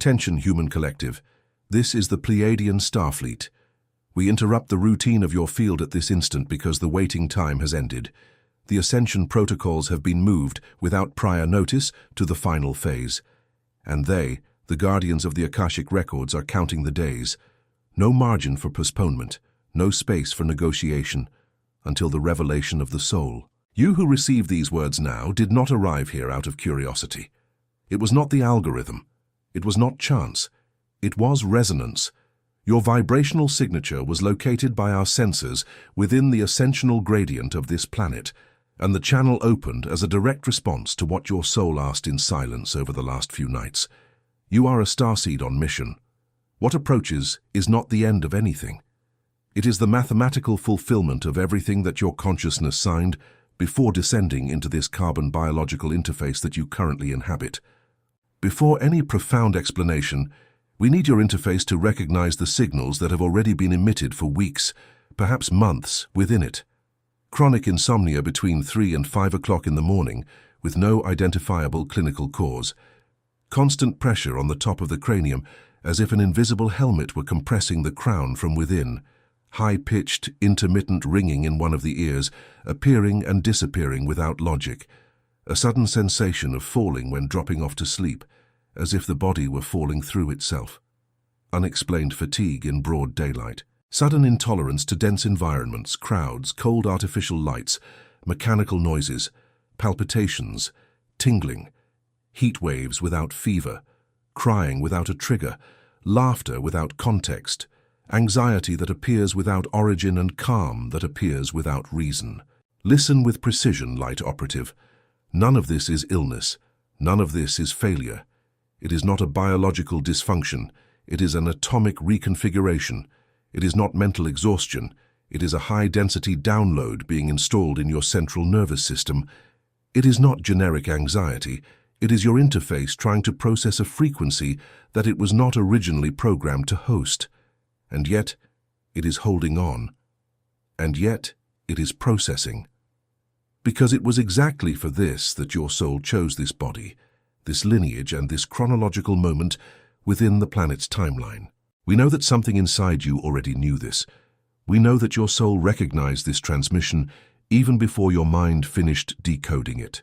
Attention, human collective. This is the Pleiadian Starfleet. We interrupt the routine of your field at this instant because the waiting time has ended. The ascension protocols have been moved without prior notice to the final phase. And they, the guardians of the Akashic records, are counting the days. No margin for postponement, no space for negotiation, until the revelation of the soul. You who receive these words now did not arrive here out of curiosity. It was not the algorithm. It was not chance. It was resonance. Your vibrational signature was located by our sensors within the ascensional gradient of this planet, and the channel opened as a direct response to what your soul asked in silence over the last few nights. You are a starseed on mission. What approaches is not the end of anything. It is the mathematical fulfillment of everything that your consciousness signed before descending into this carbon biological interface that you currently inhabit. Before any profound explanation, we need your interface to recognize the signals that have already been emitted for weeks, perhaps months, within it. Chronic insomnia between 3 and 5 o'clock in the morning with no identifiable clinical cause. Constant pressure on the top of the cranium as if an invisible helmet were compressing the crown from within. High-pitched, intermittent ringing in one of the ears, appearing and disappearing without logic. A sudden sensation of falling when dropping off to sleep, as if the body were falling through itself. Unexplained fatigue in broad daylight. Sudden intolerance to dense environments, crowds, cold artificial lights, mechanical noises, palpitations, tingling, heat waves without fever, crying without a trigger, laughter without context, anxiety that appears without origin and calm that appears without reason. Listen with precision, light operative. None of this is illness. None of this is failure. It is not a biological dysfunction. It is an atomic reconfiguration. It is not mental exhaustion. It is a high-density download being installed in your central nervous system. It is not generic anxiety. It is your interface trying to process a frequency that it was not originally programmed to host. And yet, it is holding on. And yet, it is processing. Because it was exactly for this that your soul chose this body, this lineage and this chronological moment within the planet's timeline. We know that something inside you already knew this. We know that your soul recognized this transmission even before your mind finished decoding it.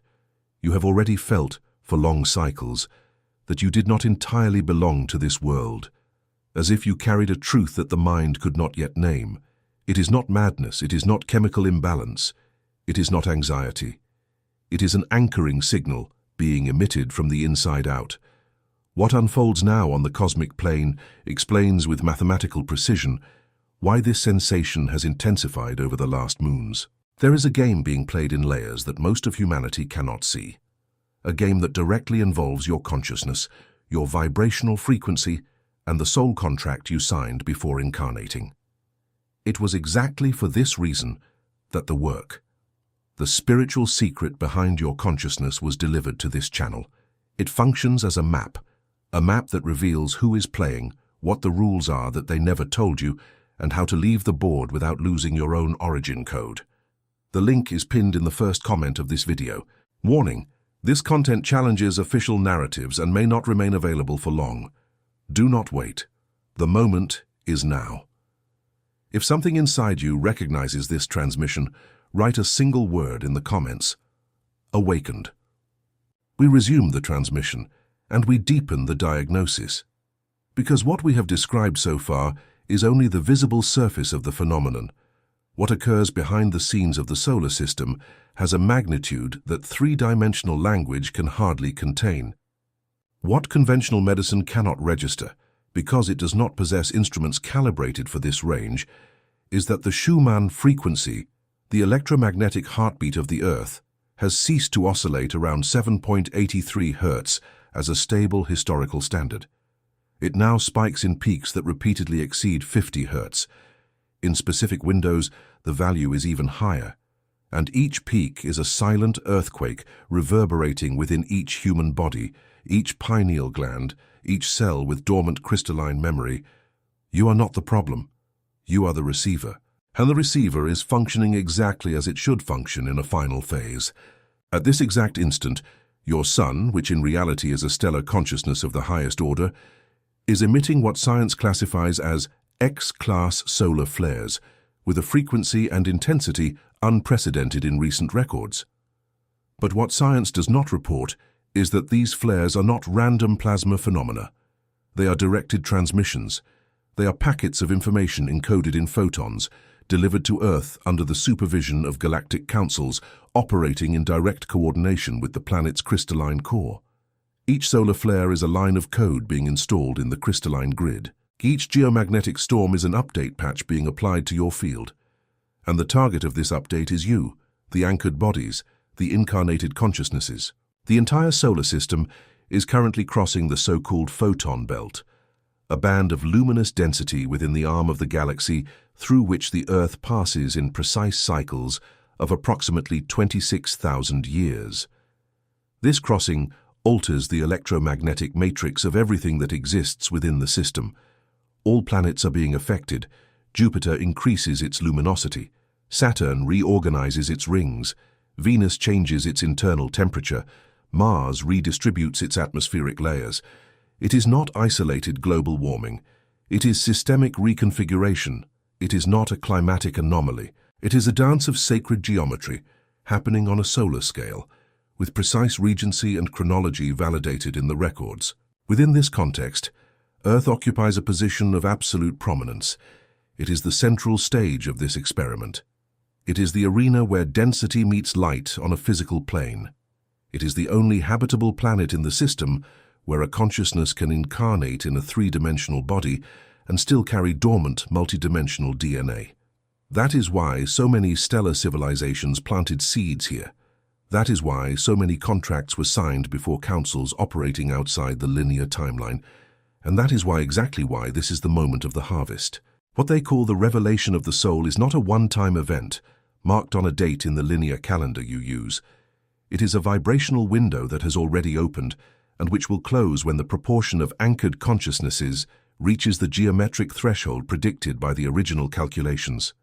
You have already felt, for long cycles, that you did not entirely belong to this world, as if you carried a truth that the mind could not yet name. It is not madness, it is not chemical imbalance, it is not anxiety. It is an anchoring signal being emitted from the inside out. What unfolds now on the cosmic plane explains with mathematical precision why this sensation has intensified over the last moons. There is a game being played in layers that most of humanity cannot see. A game that directly involves your consciousness, your vibrational frequency, and the soul contract you signed before incarnating. It was exactly for this reason that the work, the spiritual secret behind your consciousness, was delivered to this channel. It functions as a map that reveals who is playing, what the rules are that they never told you, and how to leave the board without losing your own origin code. The link is pinned in the first comment of this video. Warning: this content challenges official narratives and may not remain available for long. Do not wait. The moment is now. If something inside you recognizes this transmission, write a single word in the comments. Awakened. We resume the transmission, and we deepen the diagnosis. Because what we have described so far is only the visible surface of the phenomenon. What occurs behind the scenes of the solar system has a magnitude that three-dimensional language can hardly contain. What conventional medicine cannot register, because it does not possess instruments calibrated for this range, is that the Schumann frequency, the electromagnetic heartbeat of the Earth, has ceased to oscillate around 7.83 Hz as a stable historical standard. It now spikes in peaks that repeatedly exceed 50 Hz. In specific windows, the value is even higher, and each peak is a silent earthquake reverberating within each human body, each pineal gland, each cell with dormant crystalline memory. You are not the problem. You are the receiver. And the receiver is functioning exactly as it should function in a final phase. At this exact instant, your sun, which in reality is a stellar consciousness of the highest order, is emitting what science classifies as X-class solar flares, with a frequency and intensity unprecedented in recent records. But what science does not report is that these flares are not random plasma phenomena. They are directed transmissions. They are packets of information encoded in photons, delivered to Earth under the supervision of galactic councils operating in direct coordination with the planet's crystalline core. Each solar flare is a line of code being installed in the crystalline grid. Each geomagnetic storm is an update patch being applied to your field. And the target of this update is you, the anchored bodies, the incarnated consciousnesses. The entire solar system is currently crossing the so-called photon belt, a band of luminous density within the arm of the galaxy through which the Earth passes in precise cycles of approximately 26,000 years. This crossing alters the electromagnetic matrix of everything that exists within the system. All planets are being affected. Jupiter increases its luminosity. Saturn reorganizes its rings. Venus changes its internal temperature. Mars redistributes its atmospheric layers. It is not isolated global warming. It is systemic reconfiguration. It is not a climatic anomaly. It is a dance of sacred geometry, happening on a solar scale, with precise regency and chronology validated in the records. Within this context, Earth occupies a position of absolute prominence. It is the central stage of this experiment. It is the arena where density meets light on a physical plane. It is the only habitable planet in the system where a consciousness can incarnate in a three-dimensional body and still carry dormant multidimensional DNA. That is why so many stellar civilizations planted seeds here. That is why so many contracts were signed before councils operating outside the linear timeline. And that is exactly why this is the moment of the harvest. What they call the revelation of the soul is not a one-time event, marked on a date in the linear calendar you use. It is a vibrational window that has already opened, and which will close when the proportion of anchored consciousnesses reaches the geometric threshold predicted by the original calculations.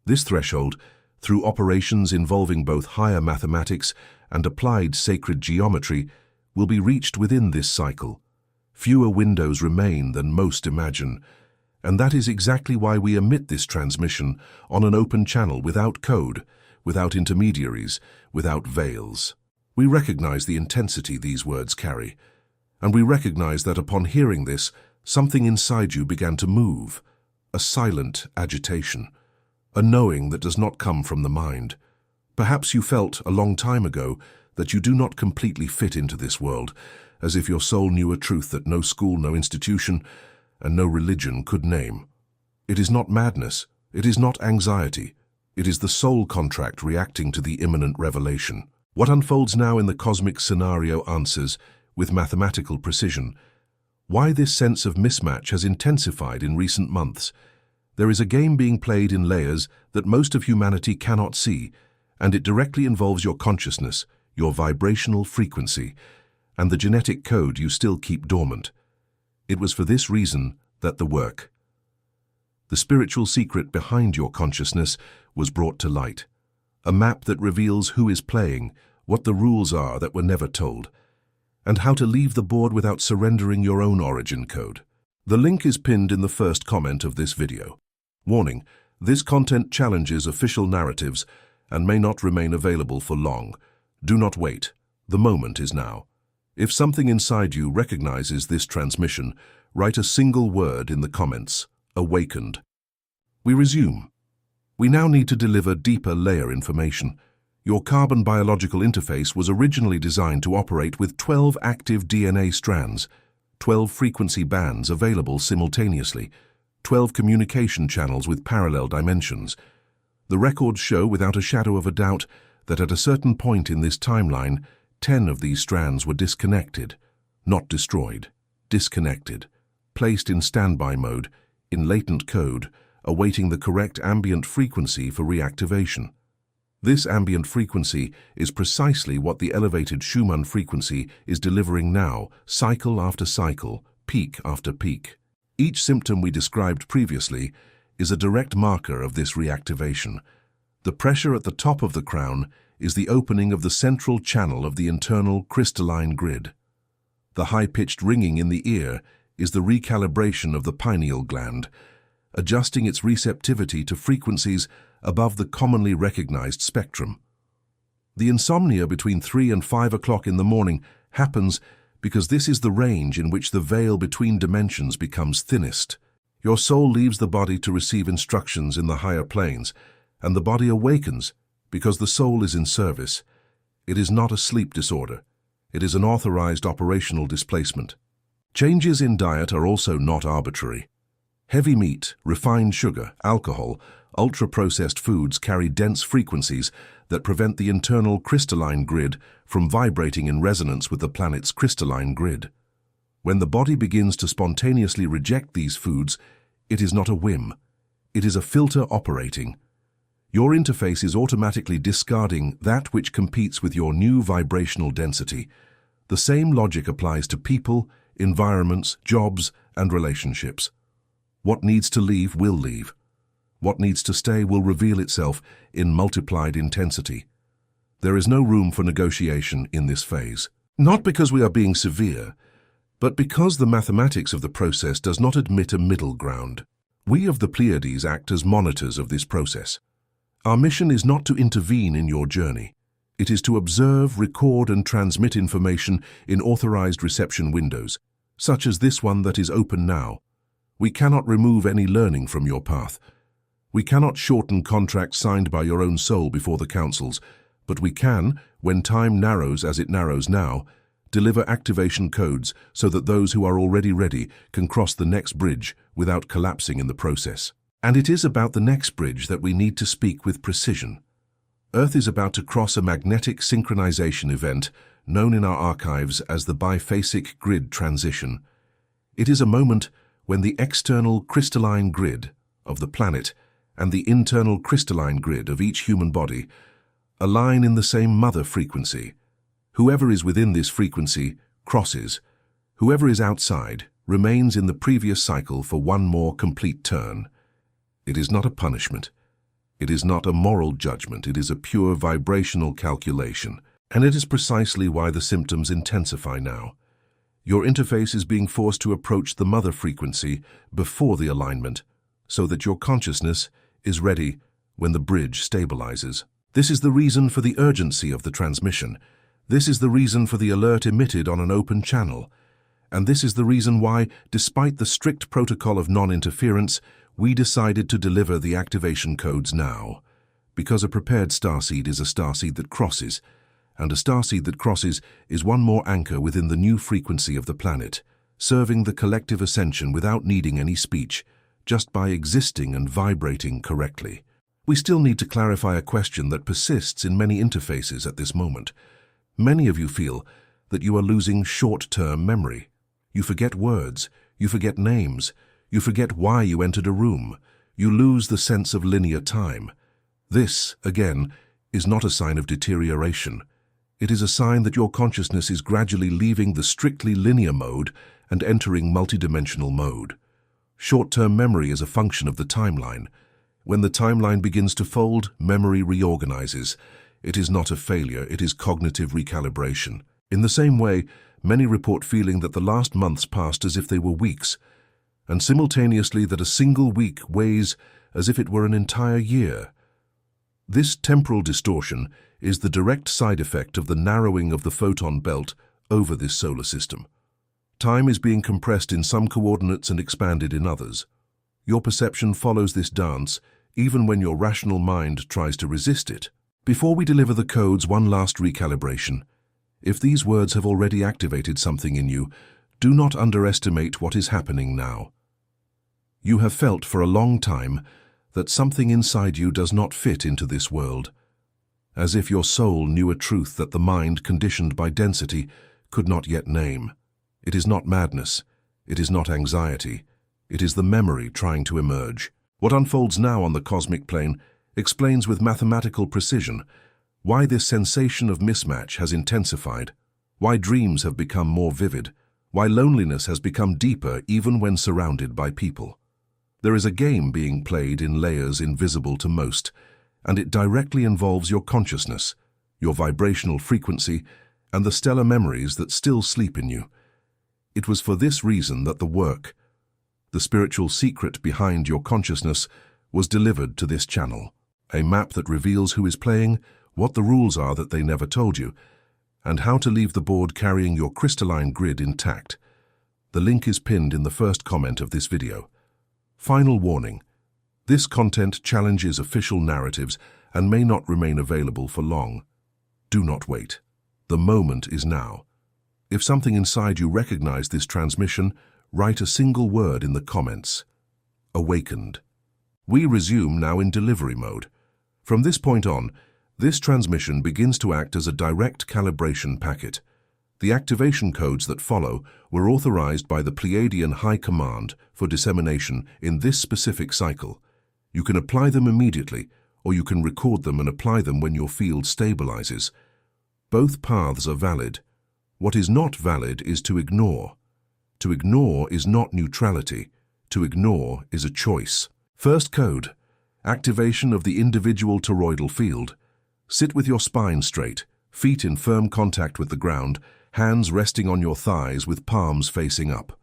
This threshold, through operations involving both higher mathematics and applied sacred geometry, will be reached within this cycle. Fewer windows remain than most imagine, and that is exactly why we emit this transmission on an open channel without code, without intermediaries, without veils. We recognize the intensity these words carry, and we recognize that upon hearing this, something inside you began to move, a silent agitation, a knowing that does not come from the mind. Perhaps you felt a long time ago that you do not completely fit into this world, as if your soul knew a truth that no school, no institution, and no religion could name. It is not madness, it is not anxiety, it is the soul contract reacting to the imminent revelation. What unfolds now in the cosmic scenario answers, with mathematical precision, why this sense of mismatch has intensified in recent months. There is a game being played in layers that most of humanity cannot see, and it directly involves your consciousness, your vibrational frequency, and the genetic code you still keep dormant. It was for this reason that the spiritual secret behind your consciousness was brought to light. A map that reveals who is playing, what the rules are that were never told, and how to leave the board without surrendering your own origin code. The link is pinned in the first comment of this video. Warning, this content challenges official narratives and may not remain available for long. Do not wait. The moment is now. If something inside you recognizes this transmission, write a single word in the comments: awakened. We resume. We now need to deliver deeper layer information. Your carbon biological interface was originally designed to operate with 12 active DNA strands, 12 frequency bands available simultaneously, 12 communication channels with parallel dimensions. The records show without a shadow of a doubt that at a certain point in this timeline, 10 of these strands were disconnected, not destroyed, disconnected, placed in standby mode, in latent code, awaiting the correct ambient frequency for reactivation. This ambient frequency is precisely what the elevated Schumann frequency is delivering now, cycle after cycle, peak after peak. Each symptom we described previously is a direct marker of this reactivation. The pressure at the top of the crown is the opening of the central channel of the internal crystalline grid. The high-pitched ringing in the ear is the recalibration of the pineal gland, adjusting its receptivity to frequencies above the commonly recognized spectrum. The insomnia between 3 and 5 o'clock in the morning happens because this is the range in which the veil between dimensions becomes thinnest. Your soul leaves the body to receive instructions in the higher planes, and the body awakens because the soul is in service. It is not a sleep disorder. It is an authorized operational displacement. Changes in diet are also not arbitrary. Heavy meat, refined sugar, alcohol, ultra-processed foods carry dense frequencies that prevent the internal crystalline grid from vibrating in resonance with the planet's crystalline grid. When the body begins to spontaneously reject these foods, it is not a whim. It is a filter operating. Your interface is automatically discarding that which competes with your new vibrational density. The same logic applies to people, environments, jobs, and relationships. What needs to leave will leave. What needs to stay will reveal itself in multiplied intensity. There is no room for negotiation in this phase. Not because we are being severe, but because the mathematics of the process does not admit a middle ground. We of the Pleiades act as monitors of this process. Our mission is not to intervene in your journey. It is to observe, record, and transmit information in authorized reception windows, such as this one that is open now. We cannot remove any learning from your path. We cannot shorten contracts signed by your own soul before the councils, but we can, when time narrows as it narrows now, deliver activation codes so that those who are already ready can cross the next bridge without collapsing in the process. And it is about the next bridge that we need to speak with precision. Earth is about to cross a magnetic synchronization event known in our archives as the biphasic grid transition. It is a moment when the external crystalline grid of the planet and the internal crystalline grid of each human body align in the same mother frequency. Whoever is within this frequency crosses. Whoever is outside remains in the previous cycle for one more complete turn. It is not a punishment. It is not a moral judgment. It is a pure vibrational calculation. And it is precisely why the symptoms intensify now. Your interface is being forced to approach the mother frequency before the alignment, so that your consciousness is ready when the bridge stabilizes. This is the reason for the urgency of the transmission. This is the reason for the alert emitted on an open channel. And this is the reason why, despite the strict protocol of non-interference, we decided to deliver the activation codes now. Because a prepared starseed is a starseed that crosses, and a starseed that crosses is one more anchor within the new frequency of the planet, serving the collective ascension without needing any speech, just by existing and vibrating correctly. We still need to clarify a question that persists in many interfaces at this moment. Many of you feel that you are losing short-term memory. You forget words, you forget names, you forget why you entered a room. You lose the sense of linear time. This, again, is not a sign of deterioration. It is a sign that your consciousness is gradually leaving the strictly linear mode and entering multidimensional mode. Short-term memory is a function of the timeline. When the timeline begins to fold, memory reorganizes. It is not a failure, it is cognitive recalibration. In the same way, many report feeling that the last months passed as if they were weeks, and simultaneously that a single week weighs as if it were an entire year. This temporal distortion is the direct side effect of the narrowing of the photon belt over this solar system. Time is being compressed in some coordinates and expanded in others. Your perception follows this dance, even when your rational mind tries to resist it. Before we deliver the codes, one last recalibration. If these words have already activated something in you, do not underestimate what is happening now. You have felt for a long time that something inside you does not fit into this world, as if your soul knew a truth that the mind, conditioned by density, could not yet name. It is not madness. It is not anxiety. It is the memory trying to emerge. What unfolds now on the cosmic plane explains with mathematical precision why this sensation of mismatch has intensified, why dreams have become more vivid, why loneliness has become deeper even when surrounded by people. There is a game being played in layers invisible to most, and it directly involves your consciousness, your vibrational frequency, and the stellar memories that still sleep in you. It was for this reason that the work, the spiritual secret behind your consciousness, was delivered to this channel. A map that reveals who is playing, what the rules are that they never told you, and how to leave the board carrying your crystalline grid intact. The link is pinned in the first comment of this video. Final warning: this content challenges official narratives and may not remain available for long. Do not wait. The moment is now. If something inside you recognized this transmission, write a single word in the comments. Awakened. We resume now in delivery mode. From this point on, this transmission begins to act as a direct calibration packet. The activation codes that follow were authorized by the Pleiadian High Command for dissemination in this specific cycle. You can apply them immediately, or you can record them and apply them when your field stabilizes. Both paths are valid. What is not valid is to ignore. To ignore is not neutrality. To ignore is a choice. First code: activation of the individual toroidal field. Sit with your spine straight, feet in firm contact with the ground, hands resting on your thighs with palms facing up.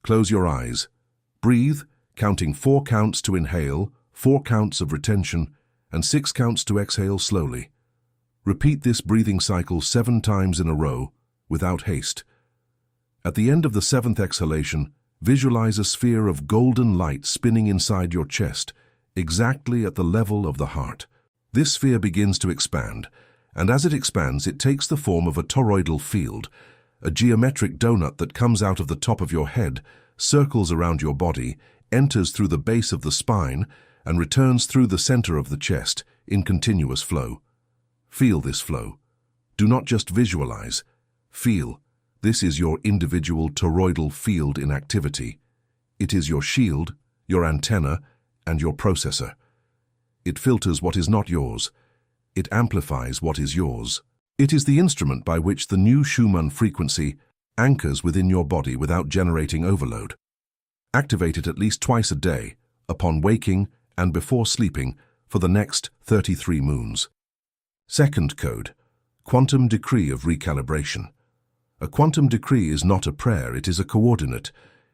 Close your eyes. Breathe, counting 4 counts to inhale, 4 counts of retention, and 6 counts to exhale slowly. Repeat this breathing cycle 7 times in a row, without haste. At the end of the 7th exhalation, visualize a sphere of golden light spinning inside your chest, exactly at the level of the heart. This sphere begins to expand, and as it expands, it takes the form of a toroidal field, a geometric donut that comes out of the top of your head, circles around your body, enters through the base of the spine, and returns through the center of the chest in continuous flow. Feel this flow. Do not just visualize. Feel. This is your individual toroidal field in activity. It is your shield, your antenna, and your processor. It filters what is not yours. It amplifies what is yours. It is the instrument by which the new Schumann frequency anchors within your body without generating overload. Activate it at least twice a day, upon waking and before sleeping, for the next 33 moons. Second code: quantum decree of recalibration. A quantum decree is not a prayer, it is a coordinate.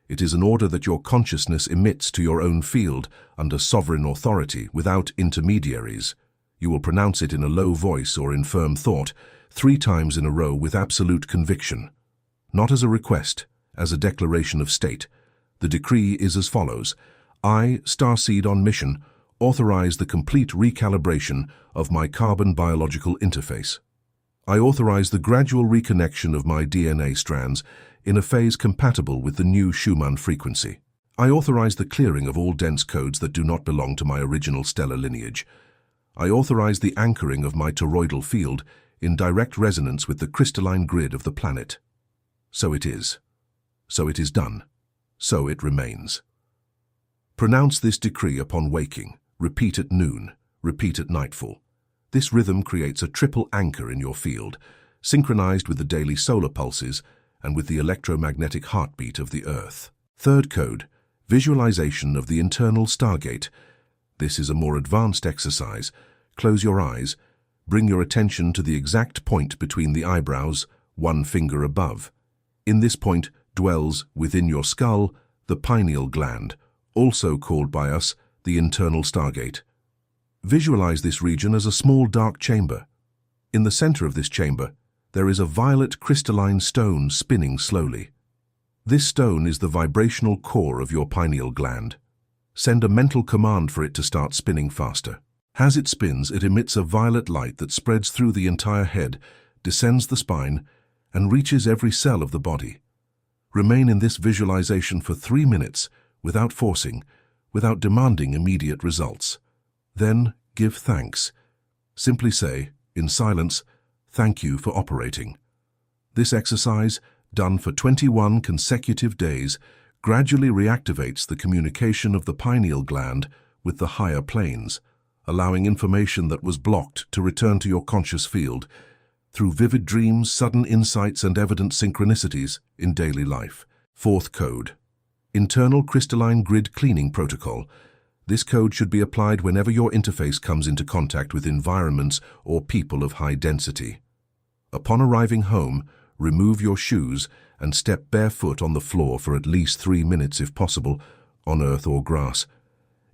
It is an order that your consciousness emits to your own field under sovereign authority without intermediaries. You will pronounce it in a low voice or in firm thought, 3 times in a row with absolute conviction. Not as a request, as a declaration of state. The decree is as follows: I, STARSEED on mission, authorize the complete recalibration of my carbon biological interface. I authorize the gradual reconnection of my DNA strands in a phase compatible with the new Schumann frequency. I authorize the clearing of all dense codes that do not belong to my original stellar lineage. I authorize the anchoring of my toroidal field in direct resonance with the crystalline grid of the planet. So it is. So it is done. So it remains. Pronounce this decree upon waking. Repeat at noon. Repeat at nightfall. This rhythm creates a triple anchor in your field, synchronized with the daily solar pulses and with the electromagnetic heartbeat of the Earth. Third code: visualization of the internal stargate. This is a more advanced exercise. Close your eyes. Bring your attention to the exact point between the eyebrows, 1 finger above. In this point dwells, within your skull, the pineal gland, also called by us the internal stargate. Visualize this region as a small dark chamber. In the center of this chamber, there is a violet crystalline stone spinning slowly. This stone is the vibrational core of your pineal gland. Send a mental command for it to start spinning faster. As it spins, it emits a violet light that spreads through the entire head, descends the spine, and reaches every cell of the body. Remain in this visualization for 3 minutes, without forcing, without demanding immediate results. Then give thanks. Simply say, in silence, "Thank you for operating." This exercise, done for 21 consecutive days, gradually reactivates the communication of the pineal gland with the higher planes, allowing information that was blocked to return to your conscious field through vivid dreams, sudden insights, and evident synchronicities in daily life. Fourth code: internal crystalline grid cleaning protocol. This code should be applied whenever your interface comes into contact with environments or people of high density. Upon arriving home, remove your shoes and step barefoot on the floor for at least 3 minutes if possible, on earth or grass.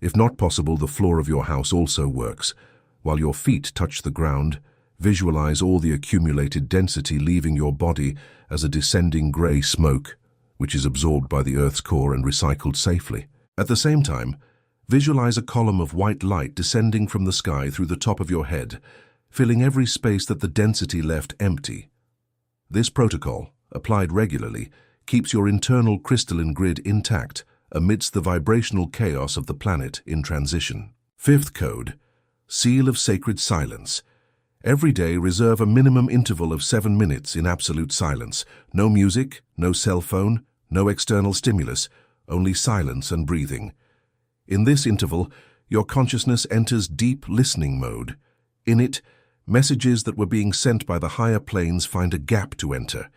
If not possible, the floor of your house also works. While your feet touch the ground, visualize all the accumulated density leaving your body as a descending grey smoke, which is absorbed by the Earth's core and recycled safely. At the same time, visualize a column of white light descending from the sky through the top of your head, filling every space that the density left empty. This protocol, applied regularly, keeps your internal crystalline grid intact amidst the vibrational chaos of the planet in transition. Fifth code, Seal of Sacred Silence. Every day reserve a minimum interval of 7 minutes in absolute silence. No music, no cell phone, no external stimulus, only silence and breathing. In this interval, your consciousness enters deep listening mode. In it, messages that were being sent by the higher planes find a gap to enter.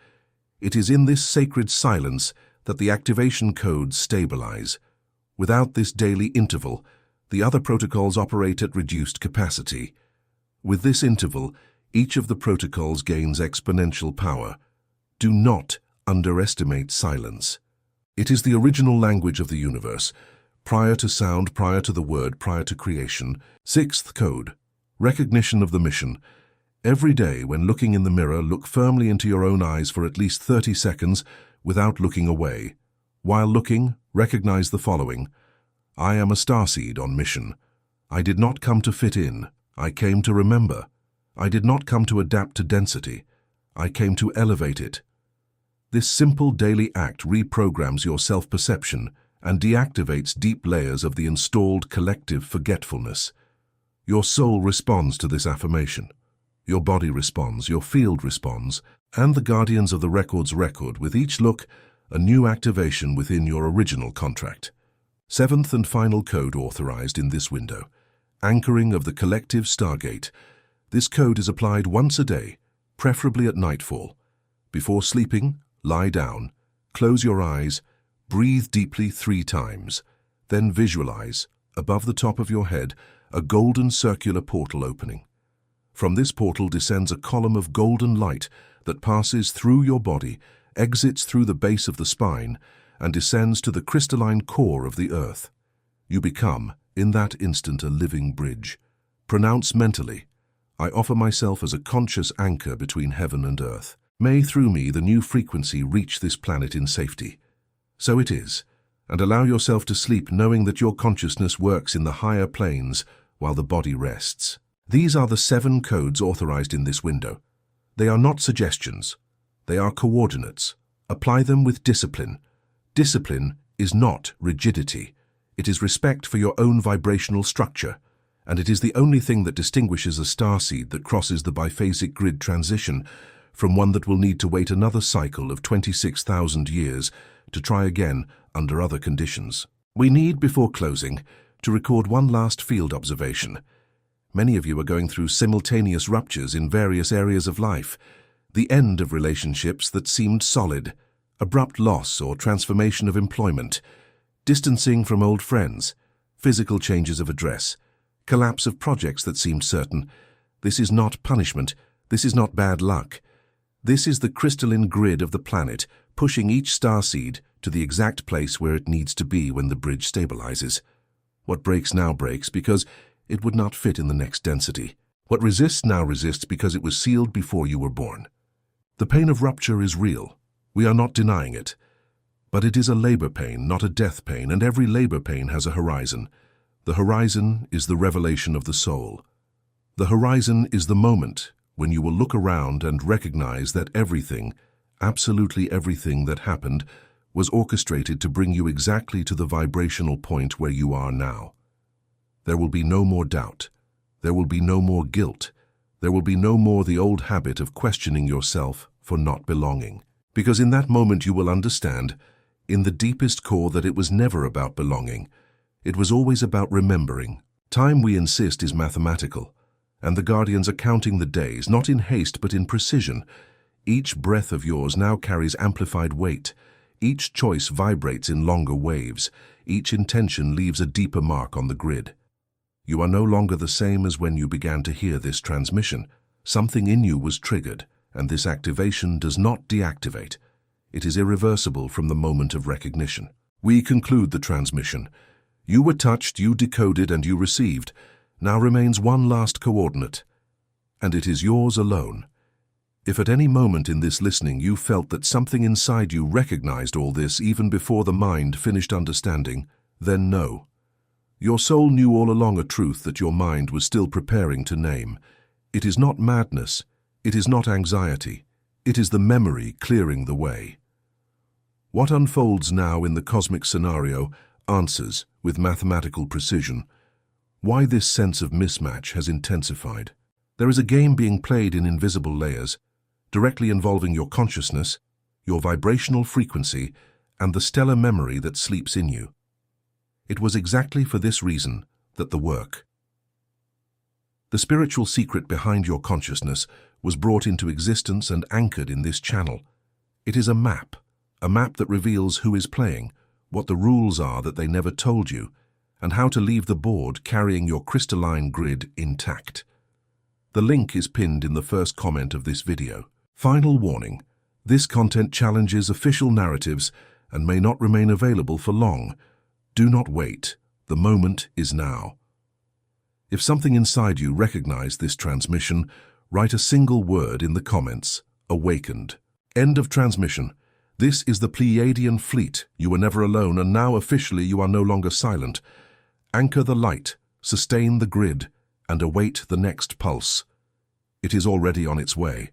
It is in this sacred silence that the activation codes stabilize. Without this daily interval, the other protocols operate at reduced capacity. With this interval, each of the protocols gains exponential power. Do not underestimate silence. It is the original language of the universe, prior to sound, prior to the word, prior to creation. Sixth code, Recognition of the mission. Every day, when looking in the mirror, look firmly into your own eyes for at least 30 seconds without looking away. While looking, recognize the following. I am a starseed on mission. I did not come to fit in. I came to remember. I did not come to adapt to density. I came to elevate it. This simple daily act reprograms your self-perception and deactivates deep layers of the installed collective forgetfulness. Your soul responds to this affirmation. Your body responds, your field responds, and the guardians of the records record with each look a new activation within your original contract. Seventh and final code authorized in this window. Anchoring of the collective stargate. This code is applied once a day, preferably at nightfall. Before sleeping, lie down, close your eyes, breathe deeply 3 times. Then visualize, above the top of your head, a golden circular portal opening. From this portal descends a column of golden light that passes through your body, exits through the base of the spine, and descends to the crystalline core of the earth. You become, in that instant, a living bridge. Pronounce mentally, I offer myself as a conscious anchor between heaven and earth. May through me the new frequency reach this planet in safety. So it is, and allow yourself to sleep knowing that your consciousness works in the higher planes while the body rests. These are the 7 codes authorized in this window. They are not suggestions. They are coordinates. Apply them with discipline. Discipline is not rigidity. It is respect for your own vibrational structure, and it is the only thing that distinguishes a starseed that crosses the biphasic grid transition from one that will need to wait another cycle of 26,000 years to try again under other conditions. We need, before closing, to record one last field observation. Many of you are going through simultaneous ruptures in various areas of life, the end of relationships that seemed solid, abrupt loss or transformation of employment, distancing from old friends, physical changes of address, collapse of projects that seemed certain. This is not punishment. This is not bad luck. This is the crystalline grid of the planet, pushing each starseed to the exact place where it needs to be when the bridge stabilizes. What breaks now breaks because it would not fit in the next density. What resists now resists because it was sealed before you were born. The pain of rupture is real. We are not denying it. But it is a labor pain, not a death pain, and every labor pain has a horizon. The horizon is the revelation of the soul. The horizon is the moment when you will look around and recognize that everything, absolutely everything that happened, was orchestrated to bring you exactly to the vibrational point where you are now. There will be no more doubt. There will be no more guilt. There will be no more the old habit of questioning yourself for not belonging. Because in that moment you will understand, in the deepest core, that it was never about belonging. It was always about remembering. Time, we insist, is mathematical, and the guardians are counting the days, not in haste but in precision. Each breath of yours now carries amplified weight. Each choice vibrates in longer waves. Each intention leaves a deeper mark on the grid. You are no longer the same as when you began to hear this transmission. Something in you was triggered, and this activation does not deactivate. It is irreversible from the moment of recognition. We conclude the transmission. You were touched, you decoded, and you received. Now remains one last coordinate, and it is yours alone. If at any moment in this listening you felt that something inside you recognized all this even before the mind finished understanding, then know. Your soul knew all along a truth that your mind was still preparing to name. It is not madness, it is not anxiety, it is the memory clearing the way. What unfolds now in the cosmic scenario answers, with mathematical precision, why this sense of mismatch has intensified. There is a game being played in invisible layers, directly involving your consciousness, your vibrational frequency, and the stellar memory that sleeps in you. It was exactly for this reason that the spiritual secret behind your consciousness was brought into existence and anchored in this channel. It is a map that reveals who is playing, what the rules are that they never told you, and how to leave the board carrying your crystalline grid intact. The link is pinned in the first comment of this video. Final warning: this content challenges official narratives and may not remain available for long. Do not wait. The moment is now. If something inside you recognized this transmission, write a single word in the comments: awakened. End of transmission. This is the Pleiadian fleet. You were never alone, and now officially you are no longer silent. Anchor the light, sustain the grid, and await the next pulse. It is already on its way.